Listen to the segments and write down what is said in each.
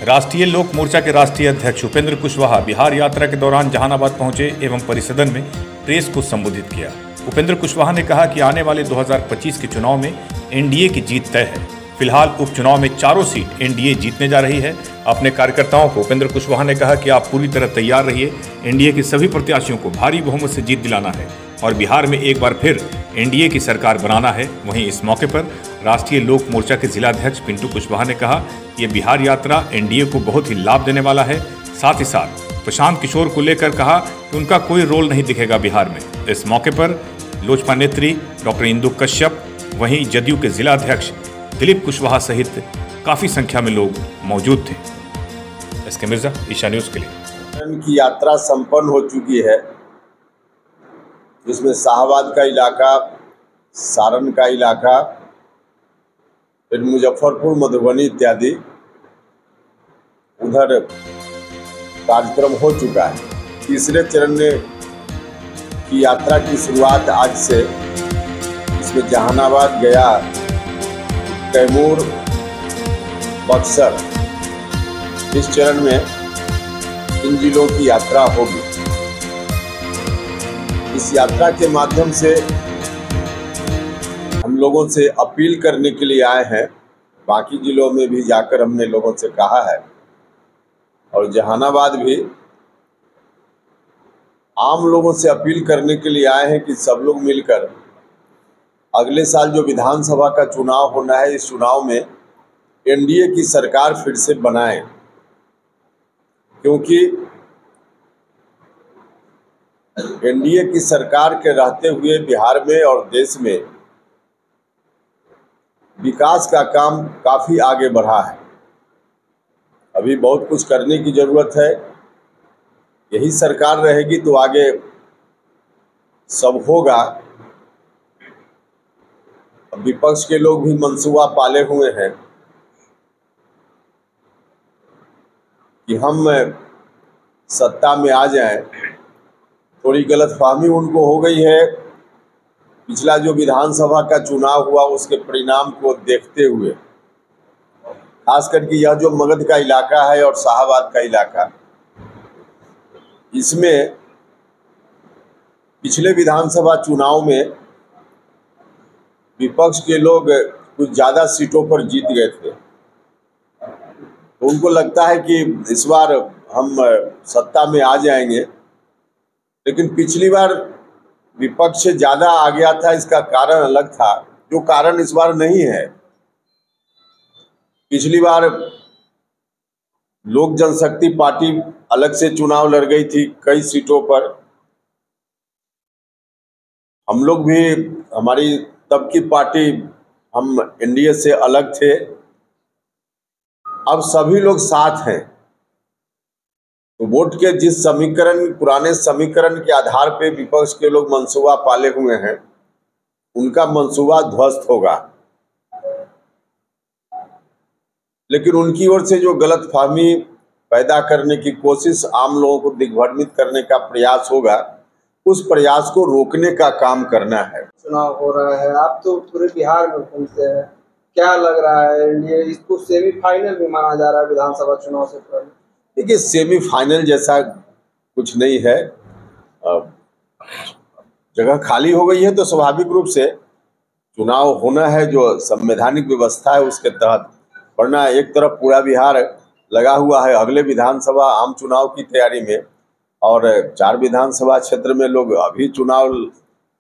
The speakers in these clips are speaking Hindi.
राष्ट्रीय लोक मोर्चा के राष्ट्रीय अध्यक्ष उपेंद्र कुशवाहा बिहार यात्रा के दौरान जहानाबाद पहुंचे एवं परिसदन में प्रेस को संबोधित किया। उपेंद्र कुशवाहा ने कहा कि आने वाले 2025 के चुनाव में एनडीए की जीत तय है। फिलहाल उपचुनाव में चारों सीट एनडीए जीतने जा रही है। अपने कार्यकर्ताओं को उपेंद्र कुशवाहा ने कहा कि आप पूरी तरह तैयार रहिए। एनडीए के सभी प्रत्याशियों को भारी बहुमत से जीत दिलाना है और बिहार में एक बार फिर एनडीए की सरकार बनाना है। वहीं इस मौके पर राष्ट्रीय लोक मोर्चा के जिलाध्यक्ष पिंटू कुशवाहा ने कहा कि ये बिहार यात्रा एनडीए को बहुत ही लाभ देने वाला है। साथ ही साथ प्रशांत किशोर को लेकर कहा कि उनका कोई रोल नहीं दिखेगा बिहार में। इस मौके पर लोजपा नेत्री डॉक्टर इंदु कश्यप, वहीं जदयू के जिलाध्यक्ष दिलीप कुशवाहा सहित काफी संख्या में लोग मौजूद थे। एसके मिर्जा, ईशा न्यूज के लिए। की यात्रा संपन्न हो चुकी है, जिसमें शाहबाद का इलाका, सारण का इलाका, फिर मुजफ्फरपुर, मधुबनी इत्यादि उधर कार्यक्रम हो चुका है। तीसरे चरण की यात्रा की शुरुआत आज से, इसमें जहानाबाद, गया, कैमूर, बक्सर, इस चरण में इन जिलों की यात्रा होगी। इस यात्रा के माध्यम से हम लोगों से अपील करने के लिए आए हैं। बाकी जिलों में भी जाकर हमने लोगों से कहा है और जहानाबाद भी आम लोगों से अपील करने के लिए आए हैं कि सब लोग मिलकर अगले साल जो विधानसभा का चुनाव होना है, इस चुनाव में एनडीए की सरकार फिर से बनाएं, क्योंकि एनडीए की सरकार के रहते हुए बिहार में और देश में विकास का काम काफ़ी आगे बढ़ा है। अभी बहुत कुछ करने की ज़रूरत है। यही सरकार रहेगी तो आगे सब होगा। विपक्ष के लोग भी मंसूबा पाले हुए हैं कि हम सत्ता में आ जाएं। थोड़ी गलतफहमी उनको हो गई है। पिछला जो विधानसभा का चुनाव हुआ उसके परिणाम को देखते हुए, खास करके यह जो मगध का इलाका है और शाहबाद का इलाका, इसमें पिछले विधानसभा चुनाव में विपक्ष के लोग कुछ ज़्यादा सीटों पर जीत गए थे, तो उनको लगता है कि इस बार हम सत्ता में आ जाएंगे। लेकिन पिछली बार विपक्ष से ज़्यादा आ गया था, इसका कारण अलग था, जो कारण इस बार नहीं है। पिछली बार लोक जनशक्ति पार्टी अलग से चुनाव लड़ गई थी कई सीटों पर। हम लोग भी, हमारी तब की पार्टी, हम एनडीए से अलग थे। अब सभी लोग साथ हैं, तो वोट के जिस समीकरण, पुराने समीकरण के आधार पे विपक्ष के लोग मंसूबा पाले हुए हैं, उनका मंसूबा ध्वस्त होगा। लेकिन उनकी ओर से जो गलतफहमी पैदा करने की कोशिश, आम लोगों को दिग्भ्रमित करने का प्रयास होगा, उस प्रयास को रोकने का काम करना है। चुनाव हो रहा है, आप तो पूरे बिहार में घूमते हैं, क्या लग रहा है? एनडीए इसको सेमीफाइनल भी माना जा रहा है विधानसभा चुनाव से पहले। देखिए, सेमीफाइनल जैसा कुछ नहीं है। जगह खाली हो गई है तो स्वाभाविक रूप से चुनाव होना है, जो संवैधानिक व्यवस्था है उसके तहत। वरना एक तरफ पूरा बिहार लगा हुआ है अगले विधानसभा आम चुनाव की तैयारी में, और 4 विधानसभा क्षेत्र में लोग अभी चुनाव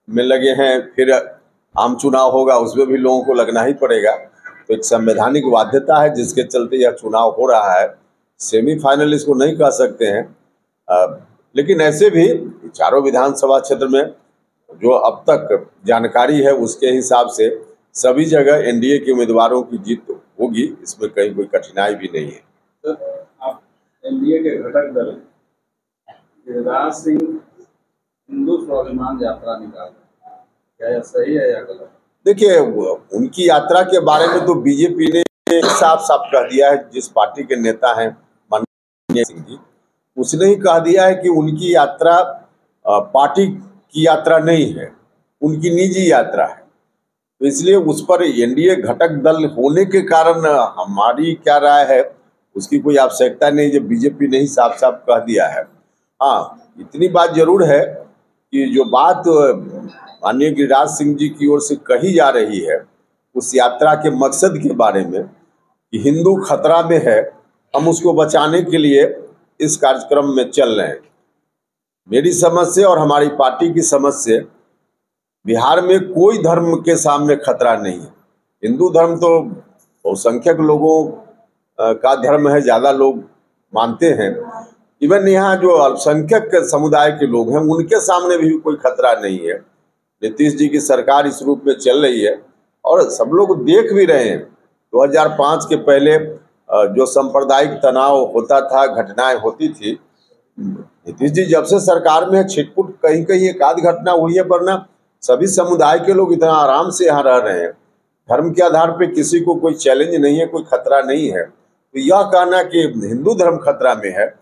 में लगे हैं। फिर आम चुनाव होगा, उसमें भी लोगों को लगना ही पड़ेगा। तो एक संवैधानिक बाध्यता है जिसके चलते यह चुनाव हो रहा है। सेमीफाइनल इसको नहीं कह सकते हैं। लेकिन ऐसे भी चारों विधानसभा क्षेत्र में जो अब तक जानकारी है उसके हिसाब से सभी जगह एनडीए के उम्मीदवारों की जीत होगी, इसमें कहीं कोई कठिनाई भी नहीं है। तो आप एनडीए के घटक दल गिरिराज सिंह हिंदू स्वाभिमान यात्रा निकाल, क्या यह सही है या गलत? देखिए, उनकी यात्रा के बारे में तो बीजेपी ने साफ साफ कह दिया है। जिस पार्टी के नेता हैं माननीय सिंह जी, उसने ही कह दिया है कि उनकी यात्रा पार्टी की यात्रा नहीं है, उनकी निजी यात्रा है। तो इसलिए उस पर एनडीए घटक दल होने के कारण हमारी क्या राय है, उसकी कोई आवश्यकता नहीं, जब बीजेपी ने ही साफ साफ कह दिया है। हाँ, इतनी बात जरूर है कि जो बात माननीय गिरिराज सिंह जी की ओर से कही जा रही है उस यात्रा के मकसद के बारे में कि हिंदू खतरा में है, हम उसको बचाने के लिए इस कार्यक्रम में चल रहे हैं। मेरी समझ से और हमारी पार्टी की समझ से बिहार में कोई धर्म के सामने खतरा नहीं है। हिंदू धर्म तो बहुसंख्यक लोगों का धर्म है, ज़्यादा लोग मानते हैं। इवन यहाँ जो अल्पसंख्यक समुदाय के लोग हैं उनके सामने भी कोई खतरा नहीं है। नीतीश जी की सरकार इस रूप में चल रही है और सब लोग देख भी रहे हैं। 2005 के पहले जो सांप्रदायिक तनाव होता था, घटनाएं होती थी, नीतीश जी जब से सरकार में है छिटपुट कहीं कहीं एक आध घटना हुई है, वरना सभी समुदाय के लोग इतना आराम से यहाँ रह रहे हैं। धर्म के आधार पे किसी को कोई चैलेंज नहीं है, कोई खतरा नहीं है। तो यह कहना कि हिंदू धर्म खतरा में है,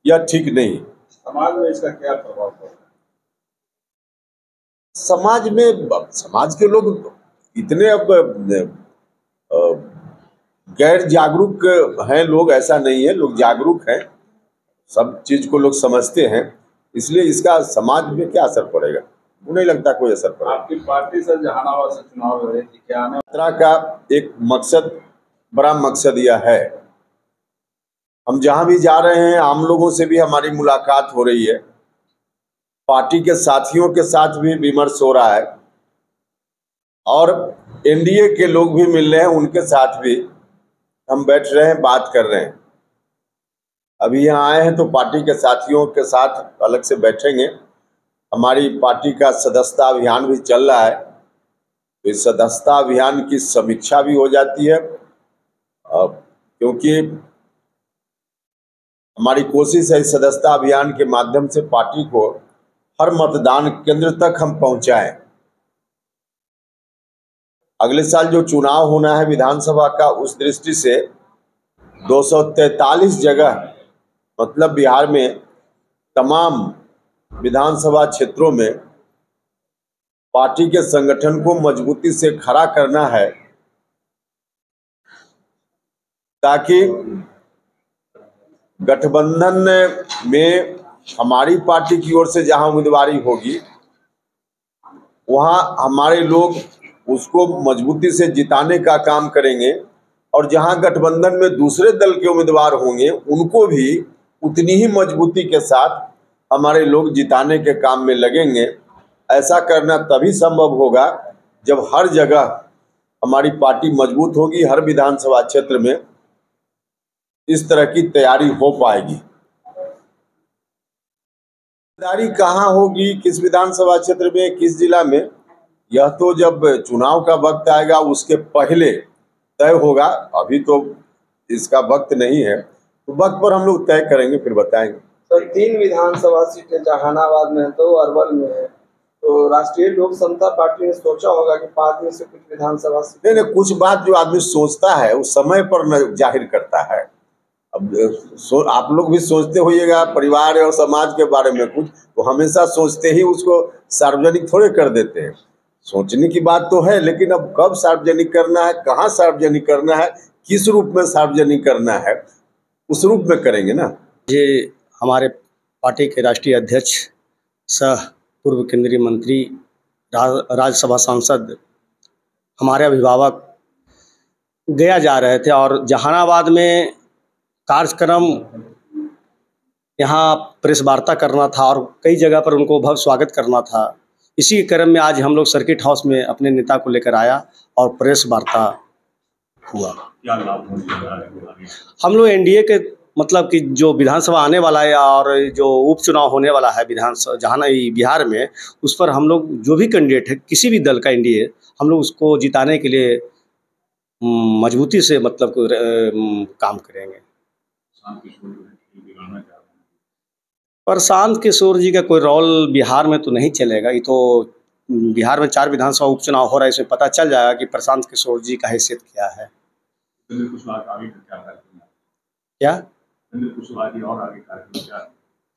यह ठीक नहीं। समाज में इसका क्या प्रभाव पड़ता है? समाज के लोग इतने अब गैर जागरूक हैं लोग, ऐसा नहीं है, लोग जागरूक हैं, सब चीज को लोग समझते हैं, इसलिए इसका समाज में क्या असर पड़ेगा, मुझे नहीं लगता कोई असर पड़ेगा। आपकी पार्टी से जहानाबाद से चुनाव लड़ रही थी, क्या आने यात्रा का एक मकसद, बड़ा मकसद यह है, हम जहां भी जा रहे हैं आम लोगों से भी हमारी मुलाकात हो रही है, पार्टी के साथियों के साथ भी विमर्श हो रहा है और एनडीए के लोग भी मिल रहे हैं, उनके साथ भी हम बैठ रहे हैं, बात कर रहे हैं। अभी यहाँ आए हैं तो पार्टी के साथियों के साथ अलग से बैठेंगे। हमारी पार्टी का सदस्यता अभियान भी चल रहा है, तो इस सदस्यता अभियान की समीक्षा भी हो जाती है, क्योंकि हमारी कोशिश है इस सदस्यता अभियान के माध्यम से पार्टी को हर मतदान केंद्र तक हम पहुंचाएं। अगले साल जो चुनाव होना है विधानसभा का, उस दृष्टि से 243 जगह, मतलब बिहार में तमाम विधानसभा क्षेत्रों में पार्टी के संगठन को मजबूती से खड़ा करना है, ताकि गठबंधन में हमारी पार्टी की ओर से जहां उम्मीदवारी होगी वहां हमारे लोग उसको मजबूती से जिताने का काम करेंगे, और जहां गठबंधन में दूसरे दल के उम्मीदवार होंगे उनको भी उतनी ही मजबूती के साथ हमारे लोग जिताने के काम में लगेंगे। ऐसा करना तभी संभव होगा जब हर जगह हमारी पार्टी मजबूत होगी, हर विधानसभा क्षेत्र में इस तरह की तैयारी हो पाएगी। तैयारी कहाँ होगी, किस विधानसभा क्षेत्र में, किस जिला में, यह तो जब चुनाव का वक्त आएगा उसके पहले तय होगा। अभी तो इसका वक्त नहीं है, तो वक्त पर हम लोग तय करेंगे, फिर बताएंगे। सर, 3 विधानसभा सीटें जहानाबाद में है, 2 अरवल में है, तो राष्ट्रीय लोक समता पार्टी ने सोचा होगा कि 5 में से कुछ विधानसभा सीटें। नहीं, कुछ बात जो आदमी सोचता है उस समय पर जाहिर करता है। अब आप लोग भी सोचते होइएगा परिवार और समाज के बारे में कुछ, तो हमेशा सोचते ही उसको सार्वजनिक थोड़े कर देते हैं। सोचने की बात तो है, लेकिन अब कब सार्वजनिक करना है, कहाँ सार्वजनिक करना है, किस रूप में सार्वजनिक करना है, उस रूप में करेंगे ना। ये हमारे पार्टी के राष्ट्रीय अध्यक्ष सह पूर्व केंद्रीय मंत्री, राज्यसभा सांसद, हमारे अभिभावक गया जा रहे थे और जहानाबाद में कार्यक्रम, यहाँ प्रेस वार्ता करना था और कई जगह पर उनको भव्य स्वागत करना था। इसी क्रम में आज हम लोग सर्किट हाउस में अपने नेता को लेकर आया और प्रेस वार्ता हुआ। क्या लाभ होने वाला है? हम लोग एनडीए के मतलब कि जो विधानसभा आने वाला है और जो उपचुनाव होने वाला है विधानसभा जहाँ बिहार में, उस पर हम लोग जो भी कैंडिडेट है किसी भी दल का एनडीए, हम लोग उसको जिताने के लिए मजबूती से मतलब काम करेंगे। प्रशांत किशोर जी का कोई रोल बिहार में तो नहीं चलेगा। ये तो बिहार में 4 विधानसभा उपचुनाव हो रहा है, इसमें पता चल जाएगा कि प्रशांत किशोर जी का हैसियत क्या है। क्या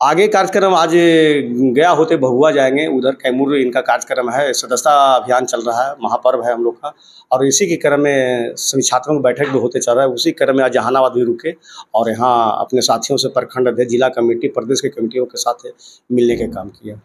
आगे कार्यक्रम आज गया होते भभुआ जाएंगे, उधर कैमूर इनका कार्यक्रम है, सदस्यता अभियान चल रहा है, महापर्व है हम लोग का, और इसी के क्रम में सभी छात्रों की बैठक भी होते चल रहा है। उसी क्रम में आज जहानाबाद भी रुके और यहाँ अपने साथियों से प्रखंड अध्यक्ष, जिला कमेटी, प्रदेश के कमेटियों के साथ मिलने के काम किया।